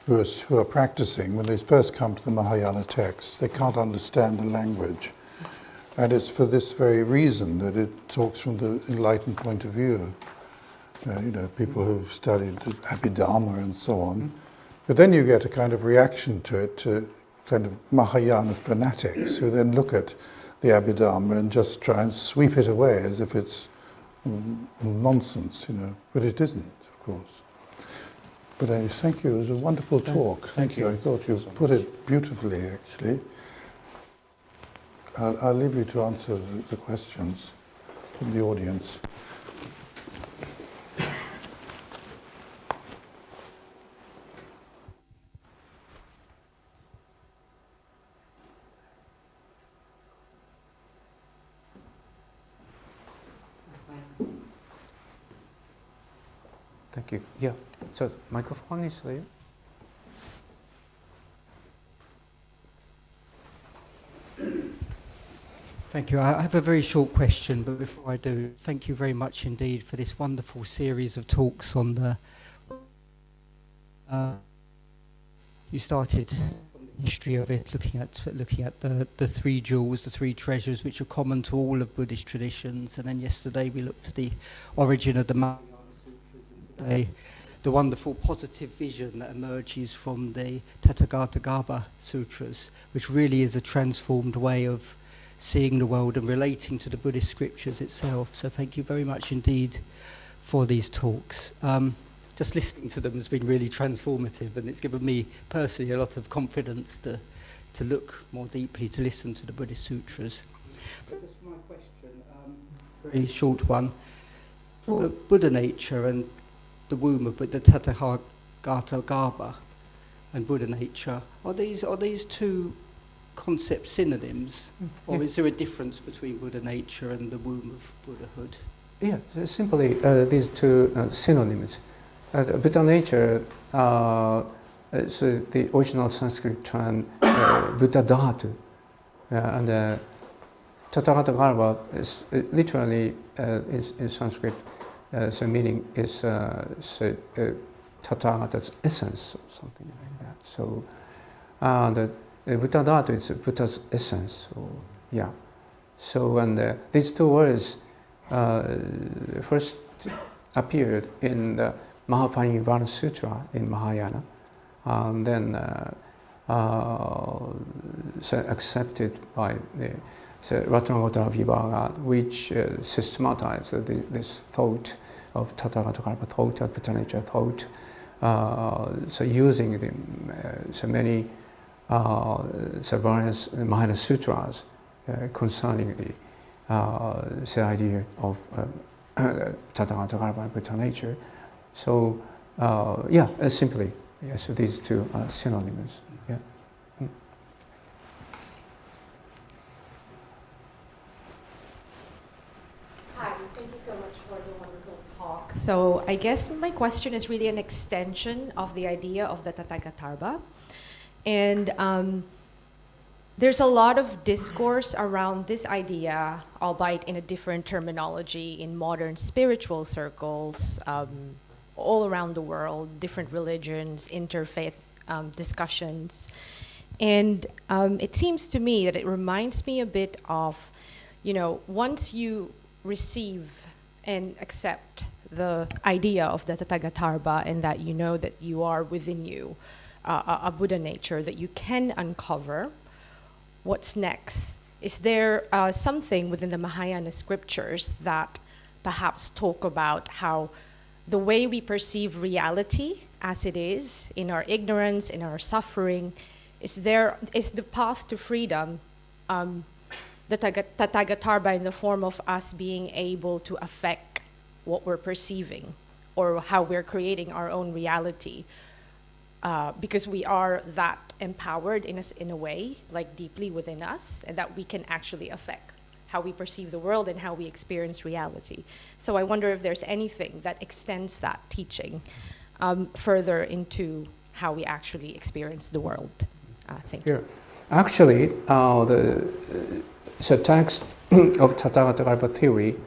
Speaker 1: are practicing. When they first come to the Mahayana texts, they can't understand the language. And it's for this very reason that it talks from the enlightened point of view. People who've studied Abhidharma and so on. But then you get a kind of reaction to it, to kind of Mahayana fanatics who then look at the Abhidharma and just try and sweep it away as if it's nonsense, but it isn't, of course. But thank you, it was a wonderful talk.
Speaker 2: Thank you.
Speaker 1: I thought you put it beautifully, actually. I'll leave you to answer the questions from the audience.
Speaker 2: Thank you. Yeah. So microphone is there.
Speaker 3: Thank you. I have a very short question, but before I do, thank you very much indeed for this wonderful series of talks on the You started from the history of it, looking at the three jewels, the three treasures, which are common to all of Buddhist traditions. And then yesterday we looked at the origin of the Mahayana Sutras, and today the wonderful positive vision that emerges from the Tathāgatagarbha Sutras, which really is a transformed way of seeing the world and relating to the Buddhist scriptures itself. So thank you very much indeed for these talks. Just listening to them has been really transformative, and it's given me personally a lot of confidence to look more deeply, to listen to the Buddhist sutras. But just my question, very short one. Buddha nature and the womb of the Tathāgatagarbha and Buddha nature, are these two concepts synonyms, or is there a difference between Buddha nature and the womb of Buddhahood?
Speaker 2: Yeah, simply these two synonyms. Buddha nature is the original Sanskrit term Buddha Dhatu, and Tathāgatagarbha is literally in Sanskrit. So meaning is Tathāgata's essence or something like that. So the Buddha Dhatu is Buddha's essence. So yeah. So and these two words first appeared in the Mahayana Nirvana Sutra in Mahayana, and then so accepted by the Ratnagotara Vibhaga, which systematized this thought of Tathāgatagarbha thought, of Buddha nature thought, so using so many various Mahayana Sutras concerning the idea of Tathāgatagarbha and Buddha nature. So yeah, simply, yes, so these two are synonymous. Yeah.
Speaker 4: Hi, thank you so much for the wonderful talk. So I guess my question is really an extension of the idea of the Tathāgatagarbha. And there's a lot of discourse around this idea, albeit in a different terminology, in modern spiritual circles, all around the world, different religions, interfaith discussions. And it seems to me that it reminds me a bit of, once you receive and accept the idea of the Tathāgatagarbha, and that you know that you are within you a Buddha nature that you can uncover, what's next? Is there something within the Mahayana scriptures that perhaps talk about how the way we perceive reality as it is, in our ignorance, in our suffering, is the path to freedom, the Tathāgatagarbha in the form of us being able to affect what we're perceiving or how we're creating our own reality, because we are that empowered in a way, like deeply within us, and that we can actually affect how we perceive the world and how we experience reality. So I wonder if there's anything that extends that teaching further into how we actually experience the world. Thank you.
Speaker 2: Actually, the text of Tathāgatagarbha theory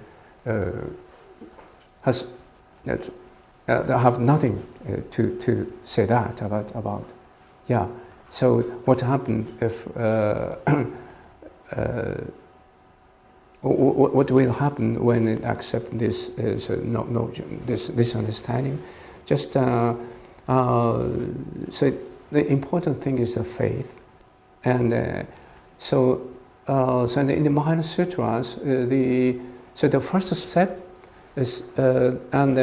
Speaker 2: has have nothing to say that about. Yeah. So what happened if what will happen when it accepts this this understanding? Just so the important thing is the faith, and so in the Mahayana Sutras, the first step is and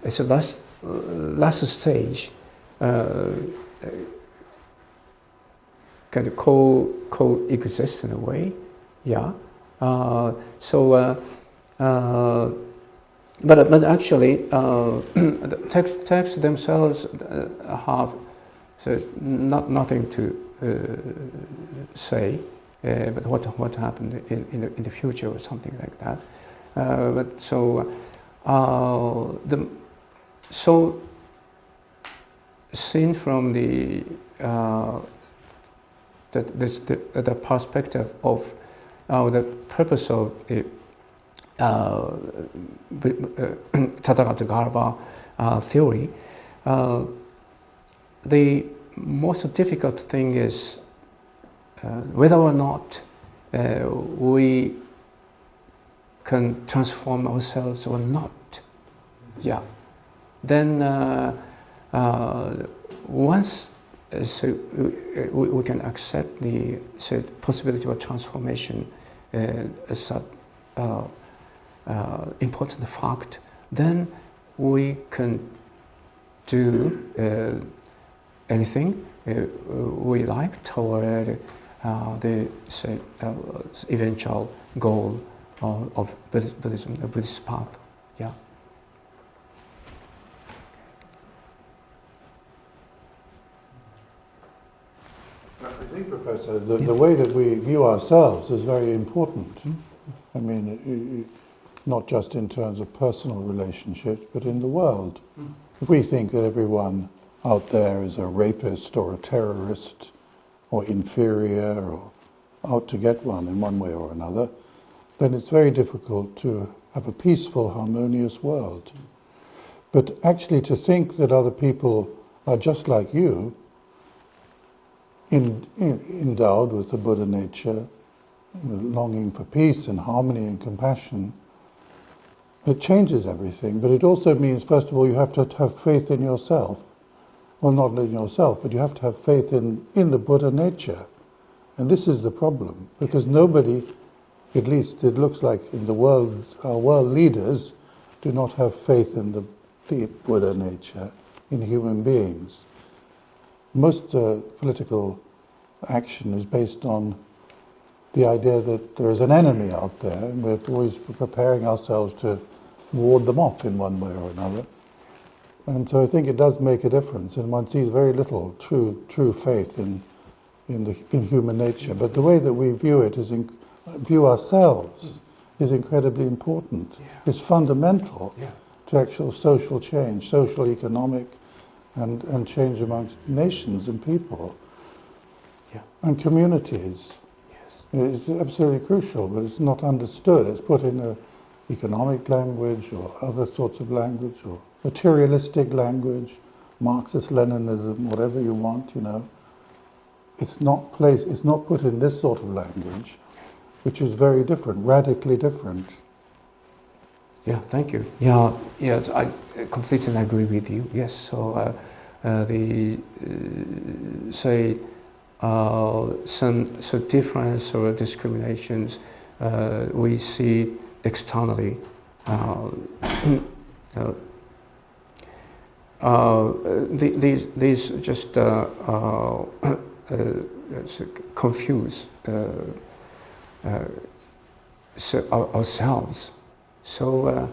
Speaker 2: it's the last stage, kind of coexist in a way, yeah. But actually, the texts themselves have nothing to say, but what happened in the future or something like that. Seen from the perspective of the purpose of the Tathāgatagarbha theory, the most difficult thing is whether or not we can transform ourselves or not. Yeah. Then once we can accept the possibility of transformation as an important fact, then we can do anything we like toward the eventual goal of Buddhism, the Buddhist path. Yeah.
Speaker 1: I think, Professor, the way that we view ourselves is very important. I mean, not just in terms of personal relationships, but in the world. If we think that everyone out there is a rapist or a terrorist or inferior or out to get one in one way or another, then it's very difficult to have a peaceful, harmonious world. But actually to think that other people are just like you, endowed with the Buddha nature, longing for peace and harmony and compassion, it changes everything. But it also means, first of all, you have to have faith in yourself. Well, not in yourself, but you have to have faith in the Buddha nature. And this is the problem, because nobody, at least it looks like in the world, our world leaders do not have faith in the Buddha nature in human beings. Most political action is based on the idea that there is an enemy out there, and we're always preparing ourselves to ward them off in one way or another. And so I think it does make a difference, and one sees very little true faith in human nature. But the way that we view it view ourselves is incredibly important.
Speaker 2: Yeah.
Speaker 1: It's fundamental
Speaker 2: Yeah.
Speaker 1: to actual social change, social, economic, and change amongst nations and people,
Speaker 2: Yeah.
Speaker 1: and communities.
Speaker 2: Yes.
Speaker 1: It's absolutely crucial, but it's not understood. It's put in an economic language or other sorts of language or materialistic language, Marxist-Leninism, whatever you want, It's not put in this sort of language, which is very different, radically different.
Speaker 2: Yeah, thank you. Yeah, yes, I completely agree with you. Yes, so some difference or discriminations we see externally. These just confuse ourselves. So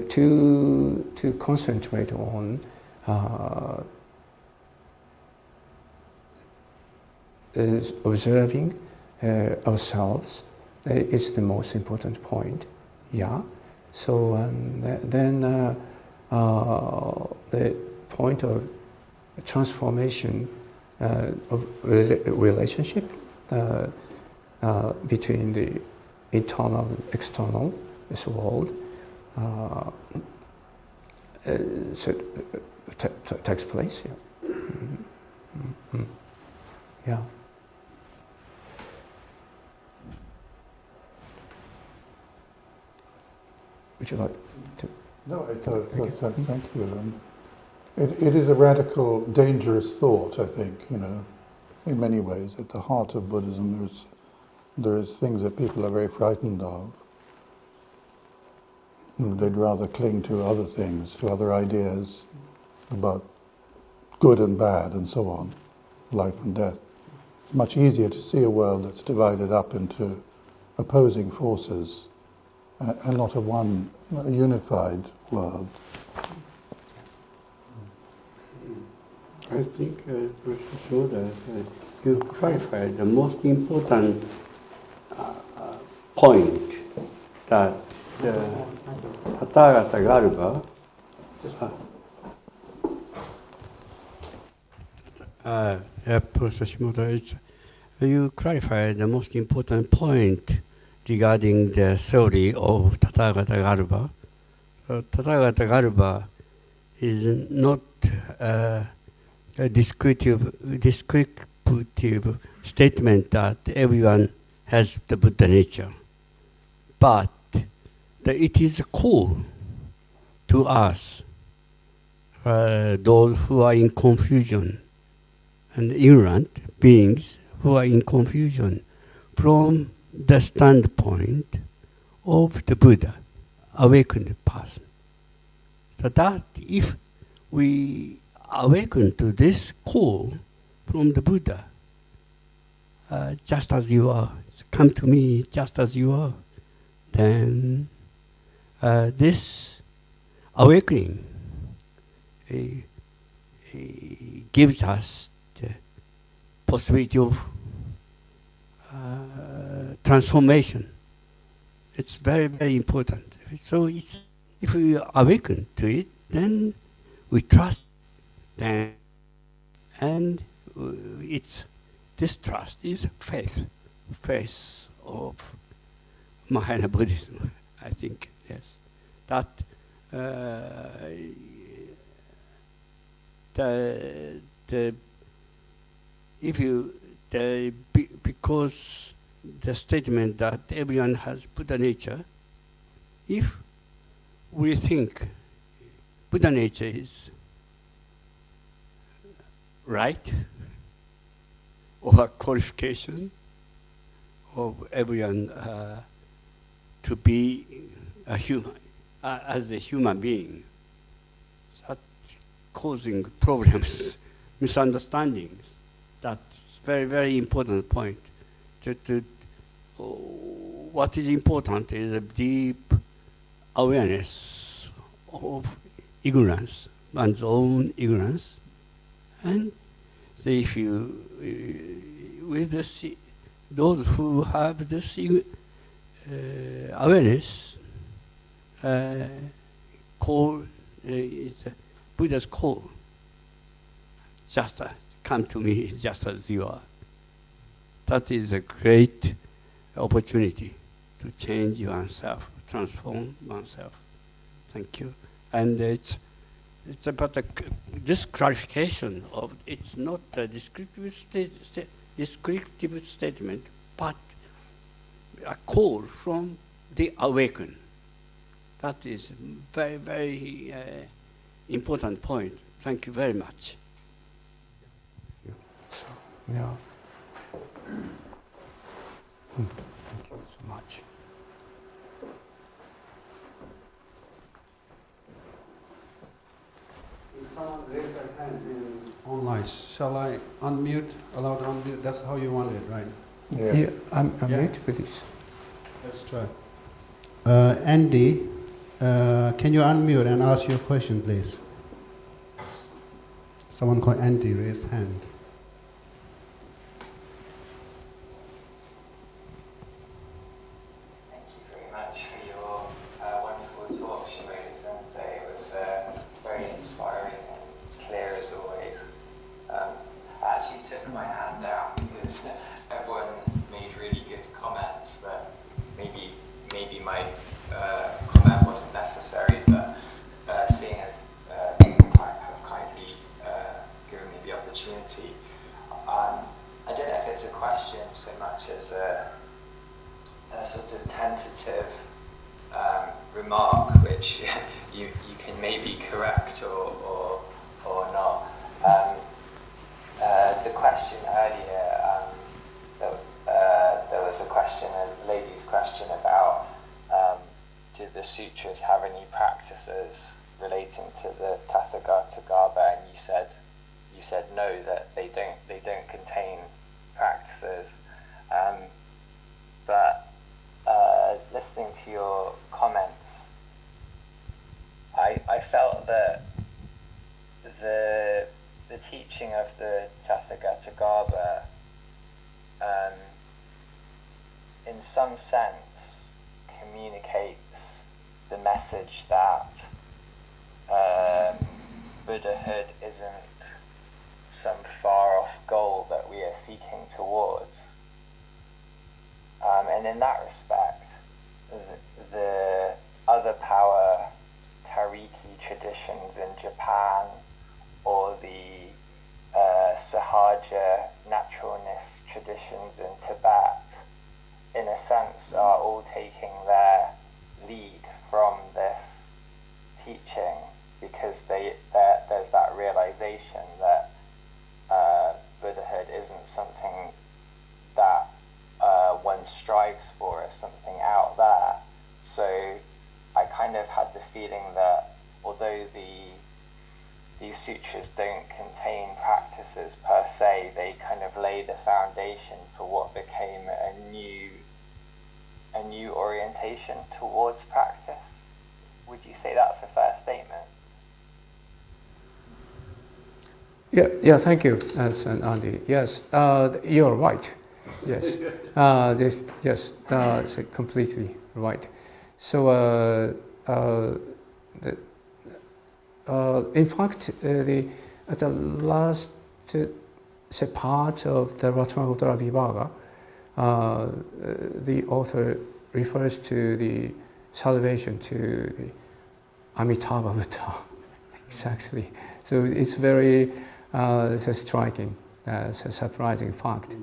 Speaker 2: to concentrate on is observing ourselves is the most important point. Yeah. So then the point of transformation of relationship between the internal and external, this world, takes place. Yeah. Mm-hmm. Yeah. Would you like to?
Speaker 1: No, thank you. It is a radical, dangerous thought, I think, in many ways. At the heart of Buddhism, there is things that people are very frightened of. They'd rather cling to other things, to other ideas about good and bad and so on, life and death. It's much easier to see a world that's divided up into opposing forces and not a unified world.
Speaker 5: I think, Professor Shimoda, you clarified the most important point, that the Tathāgatagarbha, Professor Shimoda, you clarified the most important point regarding the theory of a descriptive statement that everyone has the Buddha nature, but it is a call to us, those who are in confusion and ignorant beings who are in confusion, from the standpoint of the Buddha, awakened person. So that if we awaken to this call from the Buddha, just as you are, come to me just as you are, then this awakening gives us the possibility of transformation. It's very, very important. So if we awaken to it, then we trust them, and this trust is faith of Mahayana Buddhism, I think, yes. That because the statement that everyone has Buddha nature, if we think Buddha nature is right, or a qualification of everyone to be a human, as a human being, that causing problems, misunderstandings. That's very, very important point. What is important is a deep awareness of ignorance, one's own ignorance, and so if you, with this, those who have this awareness, call is Buddha's call. Just come to me just as you are. That is a great opportunity to change oneself, transform oneself. Thank you. And it's about this clarification of, it's not a descriptive statement, but a call from the awakened. That is a very, very important point. Thank you very much.
Speaker 2: Yeah. Thank you so much.
Speaker 6: Someone raise their hand online. Shall I unmute? Allow to unmute? That's how you want it, right?
Speaker 2: Yeah, I'm ready for this.
Speaker 6: Let's try. Andy, can you unmute and ask your question, please? Someone called Andy raised hand.
Speaker 7: Remark, which you can maybe correct or not. The question earlier, there was a question, a lady's question about do the sutras have any practices relating to the Tathāgatagarbha, and you said no, that they don't contain practices. But listening to your comments, I felt that the teaching of the Tathāgatagarbha, in some sense, communicates the message that Buddhahood isn't some far-off goal that we are seeking towards. And in that respect, the other power Tariki traditions in Japan, or the larger naturalness traditions in Tibet, in a sense, are all taking their lead from this teaching, because there's that realization that Buddhahood isn't something that one strives for, it's something out there. So I kind of had the feeling that although these sutras don't contain practices per se, they kind of lay the foundation for what became a new orientation towards practice. Would you say that's a fair statement?
Speaker 2: Yeah, thank you, Andy. Yes, you're right. Yes, yes, it's completely right. So, in fact, at the last part of the Tathāgatagarbha, the author refers to the salvation to the Amitabha Buddha. Exactly. So it's very it's a striking, it's a surprising fact.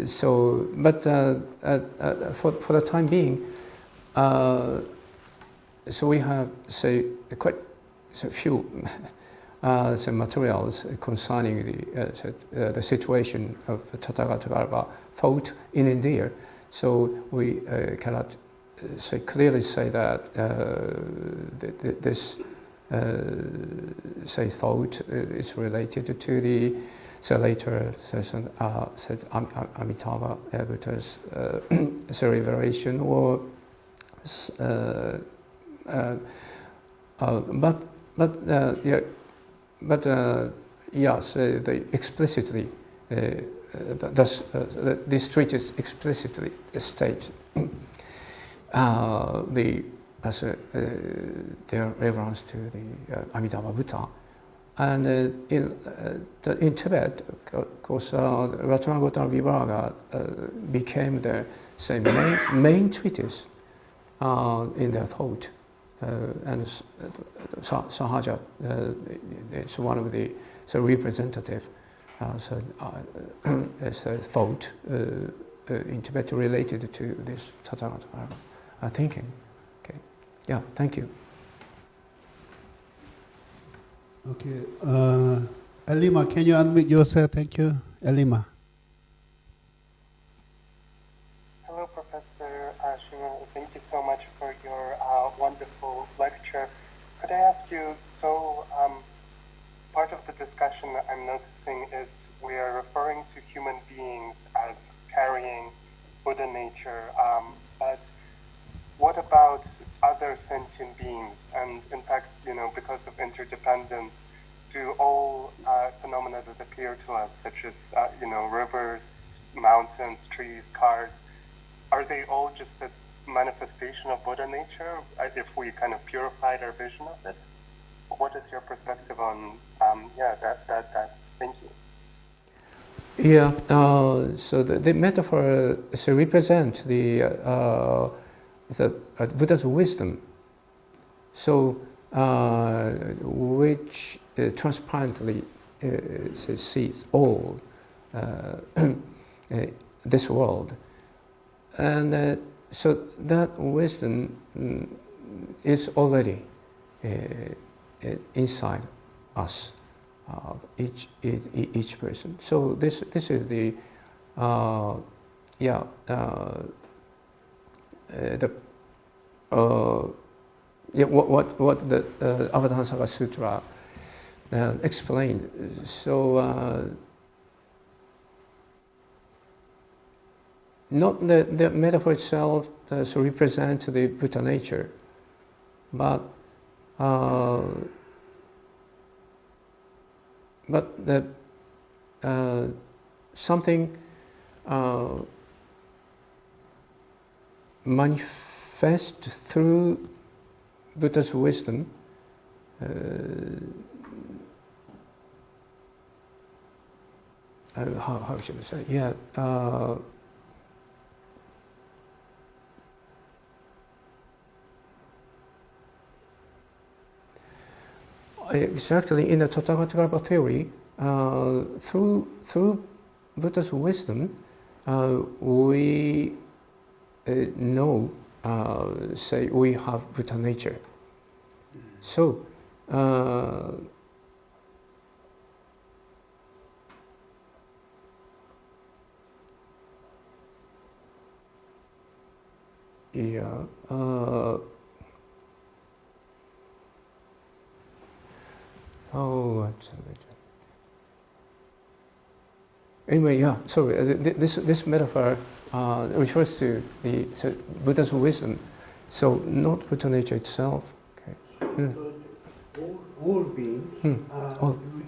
Speaker 2: So, but for the time being, so we have quite a few some materials concerning the situation of Tathāgatagarbha thought in India. So we cannot clearly say that this thought is related to the later Amitabha Buddha's revelation, or yes, they explicitly these treatises explicitly state their reference to the Amitabha Buddha. And in Tibet, of course, Tathāgatagarbha became the main treatise in their thought, and Sahaja is one of the representative thought in Tibet related to this Tathāgatagarbha thinking. Okay, yeah, thank you.
Speaker 6: Okay, Elima, can you unmute yourself? Thank you, Elima.
Speaker 8: Hello, Professor Shimoda. Thank you so much for your wonderful lecture. Could I ask you, part of the discussion that I'm noticing is we are referring to human beings as carrying Buddha nature, but what about other sentient beings? And in fact, because of interdependence, do all phenomena that appear to us, such as rivers, mountains, trees, cars, are they all just a manifestation of Buddha nature if we kind of purified our vision of it? What is your perspective on that? Thank you.
Speaker 2: Yeah. So the metaphor represents the Buddha's wisdom, so which transparently sees all this world, and so that wisdom is already inside us, each person. So this is the what the Avatamsaka Sutra explained. So not the metaphor itself represents the Buddha nature, but the something manifest through Buddha's wisdom, how should I say? Yeah. Exactly, in the Tathāgatagarbha theory, through Buddha's wisdom, we know, say, we have Buddha nature. So, yeah. Anyway, yeah. So this metaphor refers to the Buddha's wisdom. So not Buddha nature itself. Okay.
Speaker 5: So all beings, we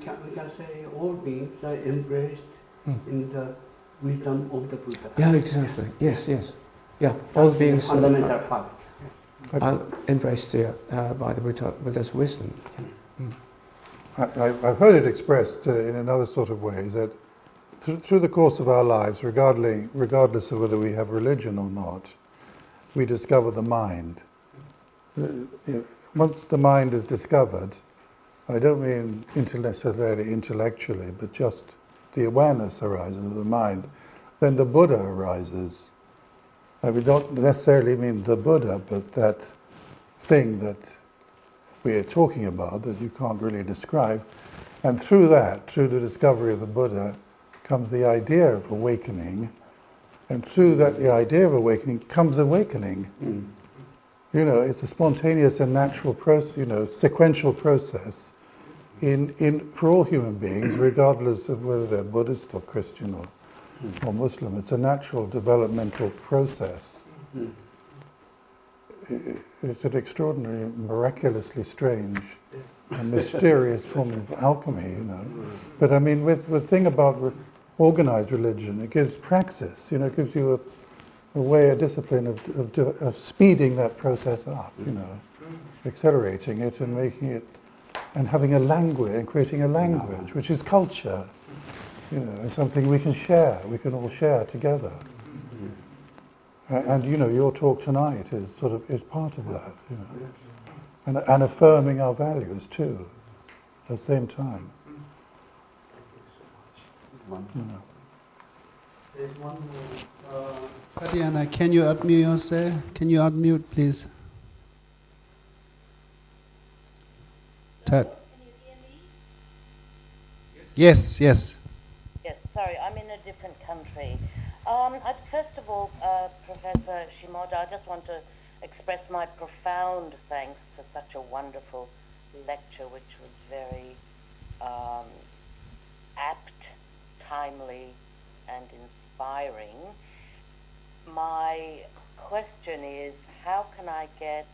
Speaker 5: can say all beings are embraced in the wisdom of the Buddha.
Speaker 2: Yeah, exactly. Yes, yes. Yeah, all beings
Speaker 5: fundamental fact.
Speaker 2: Are embraced by the Buddha's wisdom.
Speaker 1: I've heard it expressed in another sort of way, that through the course of our lives, regardless of whether we have religion or not, we discover the mind. Once the mind is discovered, I don't mean necessarily intellectually, but just the awareness arises of the mind, then the Buddha arises. We don't necessarily mean the Buddha, but that thing that we are talking about that you can't really describe. And through that, through the discovery of the Buddha, comes the idea of awakening. And through that, the idea of awakening comes awakening. You know, it's a spontaneous and natural process, sequential process for all human beings, regardless of whether they're Buddhist or Christian or Muslim. It's a natural developmental process. It's an extraordinary, miraculously strange and mysterious form of alchemy, you know. But I mean, with the thing about organized religion, it gives praxis, you know, it gives you a way, a discipline of speeding that process up, you know, accelerating it and making it, and having a language, and creating a language, which is culture. You know, and something we can share, we can all share together. And you know, your talk tonight is part of that, you know, and affirming our values too, at the same time. You know.
Speaker 5: There's one more.
Speaker 6: Tatiana, can you unmute yourself? Can you unmute, please?
Speaker 9: Can you hear me?
Speaker 6: Yes, yes.
Speaker 9: Yes, sorry, I'm in a different country. First of all, Professor Shimoda, I just want to express my profound thanks for such a wonderful lecture, which was very apt, timely, and inspiring. My question is, how can I get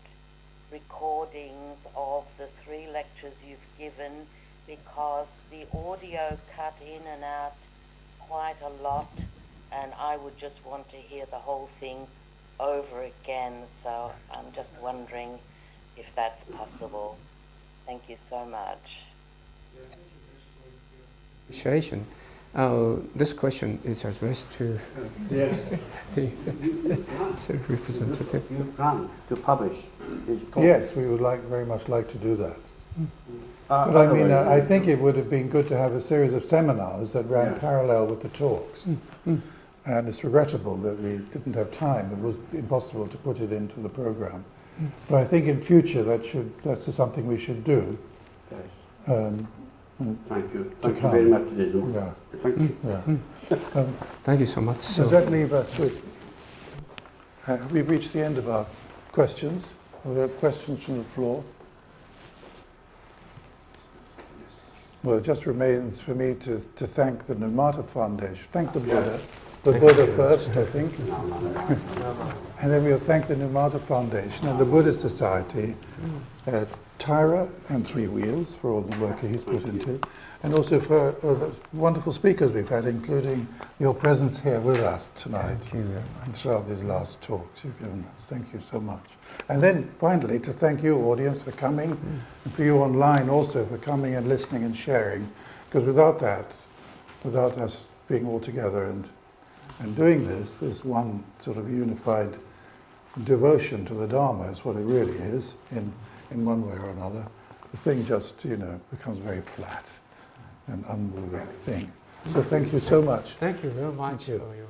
Speaker 9: recordings of the 3 lectures you've given, because the audio cut in and out quite a lot, and I would just want to hear the whole thing over again, so I'm just wondering if that's possible. Thank you so much.
Speaker 2: Appreciation. This question is addressed to the representative.
Speaker 5: You plan to publish his talk?
Speaker 1: Yes, we would very much like to do that. But I mean, I think it would have been good to have a series of seminars that ran parallel with the talks. And it's regrettable that we didn't have time. It was impossible to put it into the program. But I think in future that's something we should do.
Speaker 5: Thank you. Thank you very much, Desmond.
Speaker 1: Yeah.
Speaker 5: Thank you.
Speaker 1: Yeah.
Speaker 2: Thank you so much.
Speaker 1: Does that leave us with... Have we reached the end of our questions? Are there questions from the floor? Well, it just remains for me to thank the Numata Foundation. Thank the Buddha. The Buddha first, I think. And then we'll thank the Numata Foundation and the Buddhist Society, Tyra and Three Wheels for all the work he's put into, and also for the wonderful speakers we've had, including your presence here with us tonight and throughout these last talks you've given us. Thank you so much. And then finally to thank you, audience, for coming, and for you online also for coming and listening and sharing, because without us being all together and doing this one sort of unified devotion to the Dharma is what it really is in one way or another. The thing just, becomes very flat. an unmoving thing. So thank you so much.
Speaker 2: Thank you very much
Speaker 1: Thank you.
Speaker 2: for your